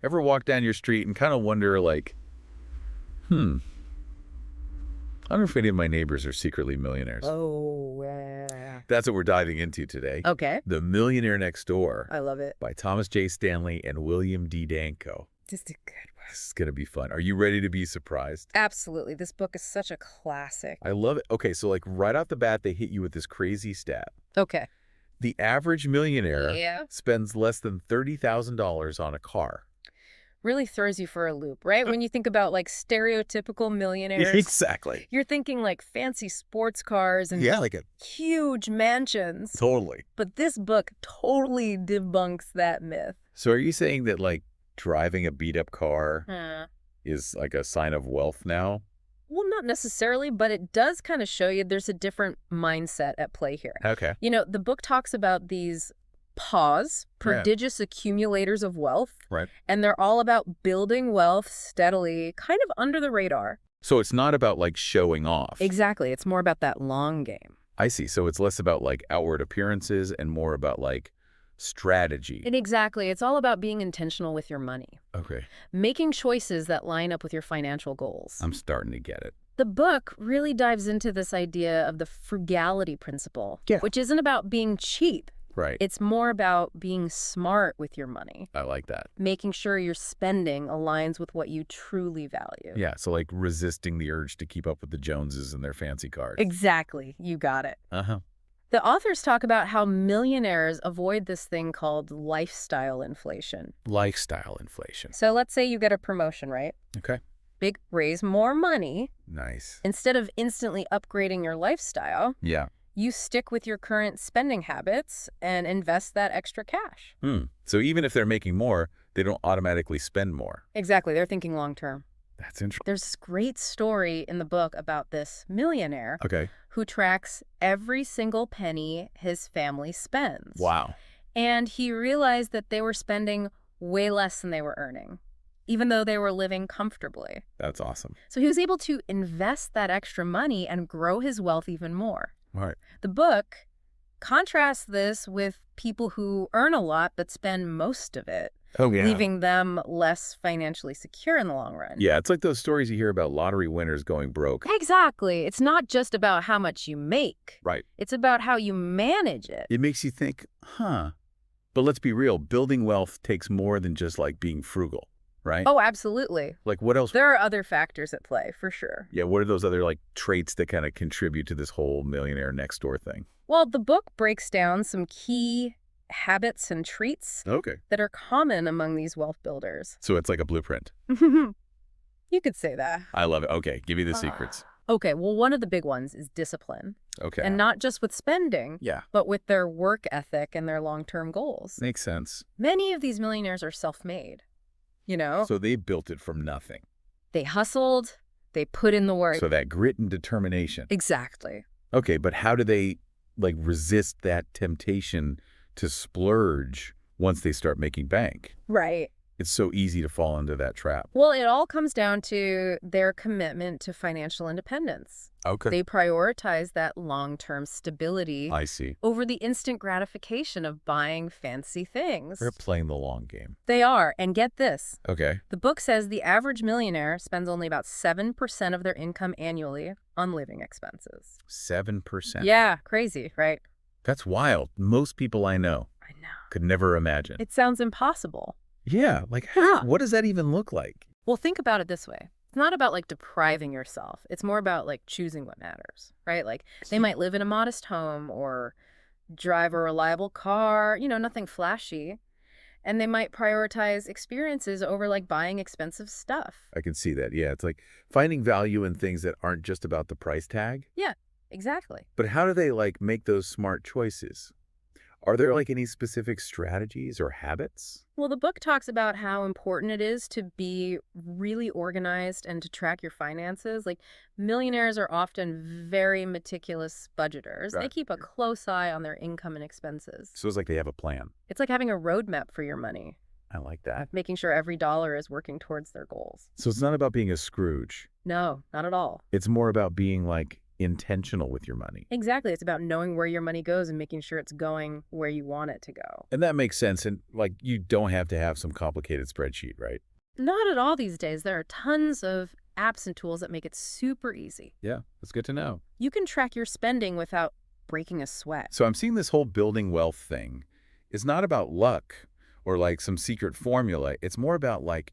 Ever walk down your street and kind of wonder, like, I wonder if any of my neighbors are secretly millionaires. Oh, yeah. That's what we're diving into today. Okay. The Millionaire Next Door I love it. by Thomas J. Stanley and William D. Danko. Just a good one. This is going to be fun. Are you ready to be surprised? Absolutely. This book is such a classic. I love it. Okay, so like right off the bat, they hit you with this crazy stat. Okay. The average millionaire Yeah. spends less than $30,000 on a car. Really throws you for a loop, right? When you think about like stereotypical millionaires, Exactly. you're thinking like fancy sports cars and Yeah, like a huge mansions. totally. But this book totally debunks that myth. So are you saying that like driving a beat up car Huh. is like a sign of wealth now? Well, not necessarily, but it does kind of show you there's a different mindset at play here. Okay. You know, the book talks about these prodigious accumulators of wealth, Right. and they're all about building wealth steadily, kind of under the radar. So it's not about like showing off. Exactly. It's more about that long game. I see. So it's less about like outward appearances and more about like strategy. And exactly. It's all about being intentional with your money, Okay. making choices that line up with your financial goals. I'm starting to get it. The book really dives into this idea of the frugality principle, Yeah. which isn't about being cheap. Right. It's more about being smart with your money, I like that. making sure your spending aligns with what you truly value. Yeah. So like resisting the urge to keep up with the Joneses and their fancy cars. Exactly. You got it. Uh-huh. The authors talk about how millionaires avoid this thing called lifestyle inflation. Lifestyle inflation. So let's say you get a promotion, right? Okay. Big raise more money. Nice. Instead of instantly upgrading your lifestyle, Yeah. you stick with your current spending habits and invest that extra cash. So even if they're making more, they don't automatically spend more. Exactly. They're thinking long term. That's interesting. There's this great story in the book about this millionaire Okay. who tracks every single penny his family spends. Wow. And he realized that they were spending way less than they were earning, even though they were living comfortably. That's awesome. So he was able to invest that extra money and grow his wealth even more. All right. The book contrasts this with people who earn a lot but spend most of it, Oh, yeah. leaving them less financially secure in the long run. Yeah, it's like those stories you hear about lottery winners going broke. Exactly. It's not just about how much you make. Right. It's about how you manage it. It makes you think, huh. But let's be real, building wealth takes more than just like being frugal, right? Oh, absolutely. Like what else? There are other factors at play, for sure. Yeah, what are those other like traits that kind of contribute to this whole Millionaire Next Door thing? Well, the book breaks down some key habits and traits Okay. that are common among these wealth builders. So it's like a blueprint. You could say that. I love it. Okay, give me the secrets. Okay, well, one of the big ones is discipline. Okay. And not just with spending, Yeah, but with their work ethic and their long-term goals. makes sense. Many of these millionaires are self-made. You know, So they built it from nothing. they hustled, they put in the work. So that grit and determination. Exactly. Okay, but how do they like resist that temptation to splurge once they start making bank? Right. It's so easy to fall into that trap. Well, it all comes down to their commitment to financial independence. Okay. They prioritize that long-term stability I see. over the instant gratification of buying fancy things. They're playing the long game. They are. And get this. Okay. The book says the average millionaire spends only about 7% of their income annually on living expenses. 7%. Yeah, crazy, right? That's wild. Most people I know I know. could never imagine. It sounds impossible. Yeah, like Yeah. what does that even look like? Well, think about it this way. It's not about like depriving yourself. It's more about like choosing what matters, right? Like they might live in a modest home or drive a reliable car, you know, nothing flashy. And they might prioritize experiences over like buying expensive stuff. I can see that. Yeah, it's like finding value in things that aren't just about the price tag. Yeah, exactly. But how do they like make those smart choices? Are there like any specific strategies or habits? Well, the book talks about how important it is to be really organized and to track your finances. Like millionaires are often very meticulous budgeters. They Right. keep a close eye on their income and expenses. So it's like they have a plan. It's like having a roadmap for your money, I like that. making sure every dollar is working towards their goals. So it's not about being a Scrooge. No, not at all. It's more about being like intentional with your money. Exactly. It's about knowing where your money goes and making sure it's going where you want it to go. And that makes sense. And like, you don't have to have some complicated spreadsheet, right? Not at all these days. There are tons of apps and tools that make it super easy. Yeah, that's good to know. You can track your spending without breaking a sweat. So I'm seeing this whole building wealth thing is not about luck or like some secret formula. It's more about like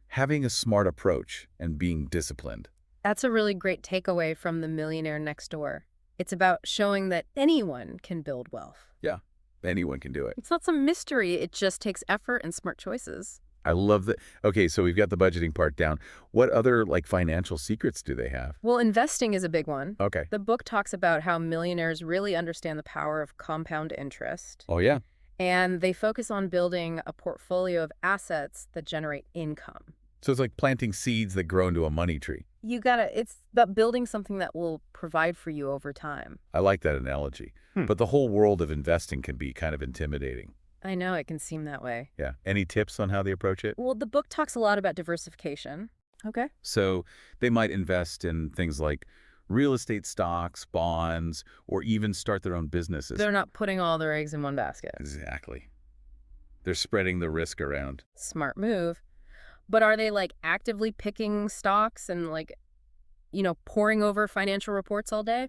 having a smart approach and being disciplined. That's a really great takeaway from the Millionaire Next Door. It's about showing that anyone can build wealth. Yeah, anyone can do it. It's not some mystery. It just takes effort and smart choices. I love that. Okay, so we've got the budgeting part down. What other like financial secrets do they have? Well, investing is a big one. Okay. The book talks about how millionaires really understand the power of compound interest. Oh, yeah. And they focus on building a portfolio of assets that generate income. So it's like planting seeds that grow into a money tree. It's about building something that will provide for you over time. I like that analogy. But the whole world of investing can be kind of intimidating. I know it can seem that way. Yeah. Any tips on how they approach it? Well, the book talks a lot about diversification. Okay. So they might invest in things like real estate stocks, bonds, or even start their own businesses. They're not putting all their eggs in one basket. Exactly. They're spreading the risk around. Smart move. But are they like actively picking stocks and like, poring over financial reports all day?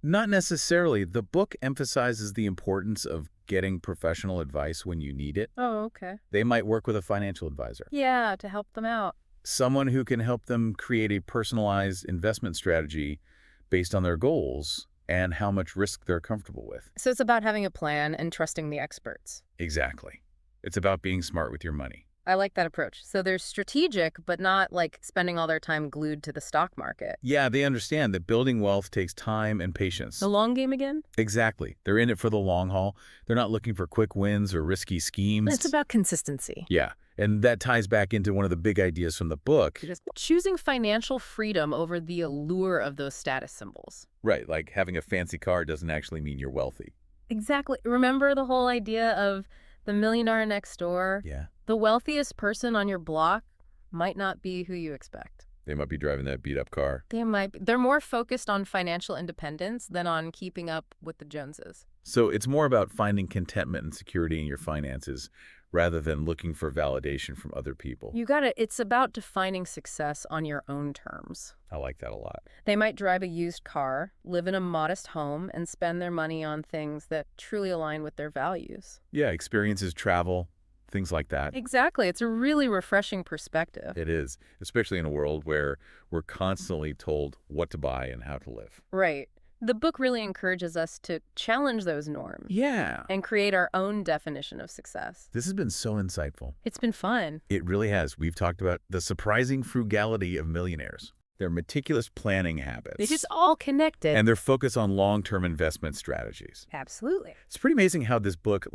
Not necessarily. The book emphasizes the importance of getting professional advice when you need it. Oh, okay. They might work with a financial advisor. Yeah, to help them out. Someone who can help them create a personalized investment strategy based on their goals and how much risk they're comfortable with. So it's about having a plan and trusting the experts. Exactly. It's about being smart with your money. I like that approach. So they're strategic, but not like spending all their time glued to the stock market. Yeah, they understand that building wealth takes time and patience. The long game again? Exactly. They're in it for the long haul. They're not looking for quick wins or risky schemes. It's about consistency. Yeah, and that ties back into one of the big ideas from the book. Just choosing financial freedom over the allure of those status symbols. Right, like having a fancy car doesn't actually mean you're wealthy. Exactly. Remember the whole idea of the millionaire next door? Yeah. The wealthiest person on your block might not be who you expect. They might be driving that beat-up car. They're more focused on financial independence than on keeping up with the Joneses. So it's more about finding contentment and security in your finances rather than looking for validation from other people. It's about defining success on your own terms. I like that a lot. They might drive a used car, live in a modest home, and spend their money on things that truly align with their values. Yeah, experiences, travel, things like that. Exactly. It's a really refreshing perspective. It is, especially in a world where we're constantly told what to buy and how to live. Right. The book really encourages us to challenge those norms. Yeah. And create our own definition of success. This has been so insightful. It's been fun. It really has. We've talked about the surprising frugality of millionaires, their meticulous planning habits. It's just all connected. And their focus on long-term investment strategies. Absolutely. It's pretty amazing how this book,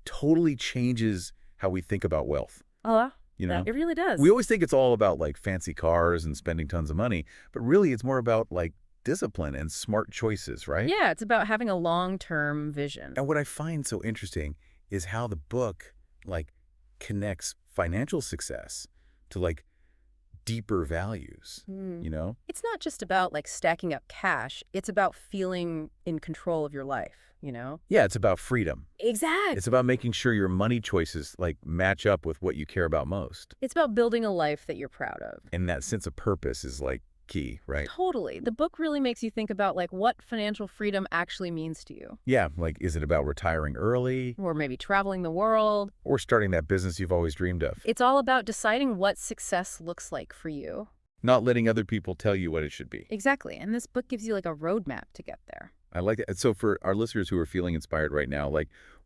totally changes how we think about wealth. Oh, You know? it really does. We always think it's all about, fancy cars and spending tons of money, but really it's more about, discipline and smart choices, right? Yeah, it's about having a long-term vision. And what I find so interesting is how the book, connects financial success to, deeper values, you know? It's not just about, stacking up cash. It's about feeling in control of your life, you know? Yeah, it's about freedom. Exactly. It's about making sure your money choices, match up with what you care about most. It's about building a life that you're proud of. And that sense of purpose is, key, right? Totally. The book really makes you think about, what financial freedom actually means to you. Yeah, is it about retiring early? Or maybe traveling the world. Or starting that business you've always dreamed of? It's all about deciding what success looks like for you. Not letting other people tell you what it should be. Exactly. And this book gives you, a roadmap to get there. I like that. So for our listeners who are feeling inspired right now,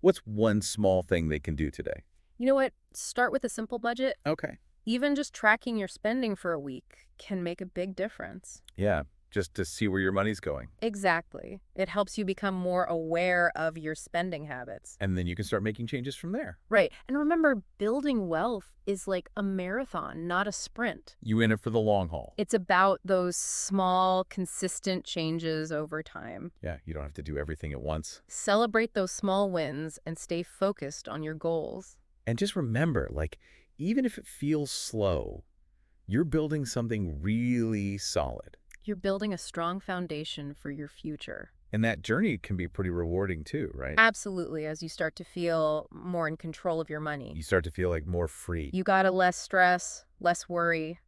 what's one small thing they can do today? You know what? Start with a simple budget. Okay. Even just tracking your spending for a week can make a big difference. Yeah, just to see where your money's going. Exactly. It helps you become more aware of your spending habits. And then you can start making changes from there. Right. And remember, building wealth is like a marathon, not a sprint. You in it for the long haul. It's about those small, consistent changes over time. Yeah, you don't have to do everything at once. Celebrate those small wins and stay focused on your goals. And just remember, even if it feels slow, you're building something really solid. You're building a strong foundation for your future. And that journey can be pretty rewarding too, right? Absolutely, as you start to feel more in control of your money. You start to feel like more free. You got less stress, less worry.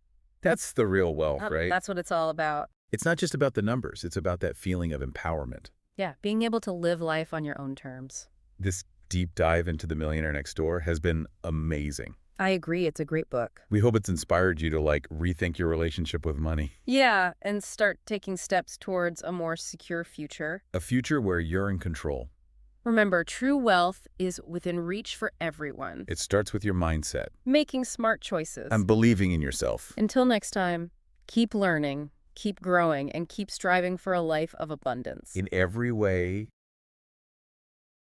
That's the real wealth, right? That's what it's all about. It's not just about the numbers. It's about that feeling of empowerment. Yeah, being able to live life on your own terms. This deep dive into The Millionaire Next Door has been amazing. I agree, it's a great book. We hope it's inspired you to rethink your relationship with money. Yeah, and start taking steps towards a more secure future. A future where you're in control. Remember, true wealth is within reach for everyone. It starts with your mindset. Making smart choices. And believing in yourself. Until next time, keep learning, keep growing, and keep striving for a life of abundance. In every way